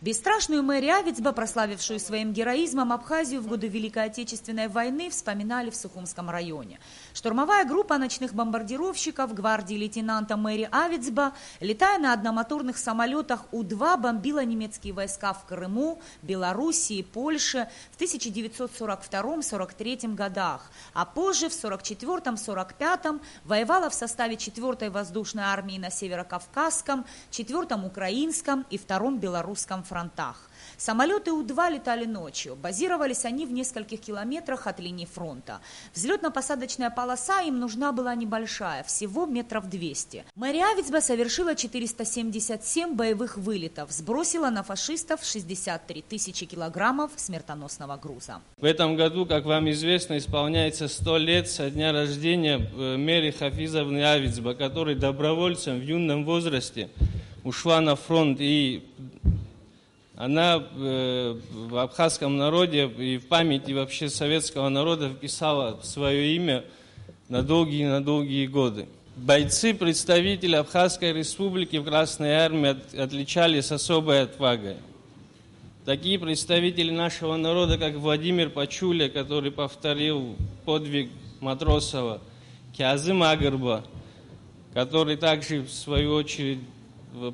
Бесстрашную Мэри Авицба, прославившую своим героизмом Абхазию в годы Великой Отечественной войны, вспоминали в Сухумском районе. Штурмовая группа ночных бомбардировщиков гвардии лейтенанта Мэри Авицба, летая на одномоторных самолетах У-2, бомбила немецкие войска в Крыму, Белоруссии, Польше в 1942-43 годах, а позже в 1944-1945 воевала в составе 4-й воздушной армии на Северокавказском, 4-м украинском и 2-м белорусском фронтах. Самолеты У-2 летали ночью. Базировались они в нескольких километрах от линии фронта. Взлетно-посадочная полоса им нужна была небольшая, всего метров 200. Мэри Авицба совершила 477 боевых вылетов, сбросила на фашистов 63 тысячи килограммов смертоносного груза. В этом году, как вам известно, исполняется 100 лет со дня рождения Мэри Хафизовны Авицба, которая добровольцем в юном возрасте ушла на фронт, и она в абхазском народе и в памяти вообще советского народа вписала свое имя на долгие годы. Бойцы, представители Абхазской республики в Красной армии отличались особой отвагой. Такие представители нашего народа, как Владимир Пачуля, который повторил подвиг Матросова, Кязым Агырба, который также, в свою очередь,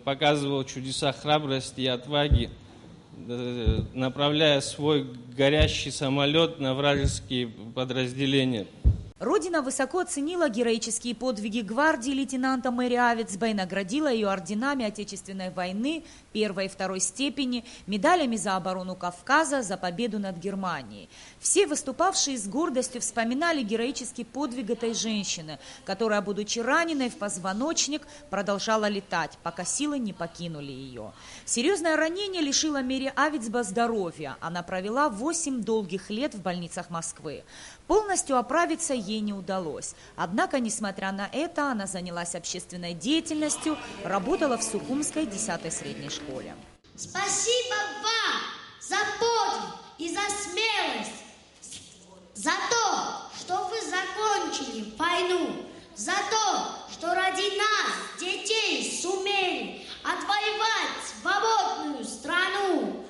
показывал чудеса храбрости и отваги, направляя свой горящий самолет на вражеские подразделения. Родина высоко оценила героические подвиги гвардии лейтенанта Мэри Авицба и наградила ее орденами Отечественной войны 1 и 2 степени, медалями за оборону Кавказа, за победу над Германией. Все выступавшие с гордостью вспоминали героический подвиг этой женщины, которая, будучи раненой в позвоночник, продолжала летать, пока силы не покинули ее. Серьезное ранение лишило Мэри Авицба здоровья. Она провела 8 долгих лет в больницах Москвы. Полностью оправиться ей не удалось. Однако, несмотря на это, она занялась общественной деятельностью, работала в Сухумской 10-й средней школе. Спасибо вам за подвиг и за смелость, за то, что вы закончили войну, за то, что ради нас, детей, сумели отвоевать свободную страну.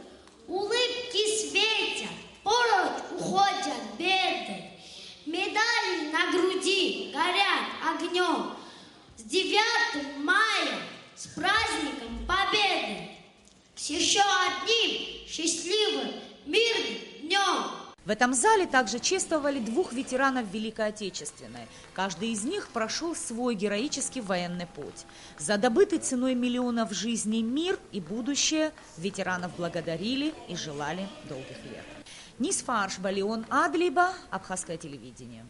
Улыбки светят, прочь уходят беды. Медали на груди горят огнем. С 9 мая, с праздником Победы, с еще одним счастливым мирным днем. В этом зале также чествовали 2 ветеранов Великой Отечественной. Каждый из них прошел свой героический военный путь. За добытый ценой миллионов жизней мир и будущее ветеранов благодарили и желали долгих лет. Нисфарш Балион Адлиба, Абхазское телевидение.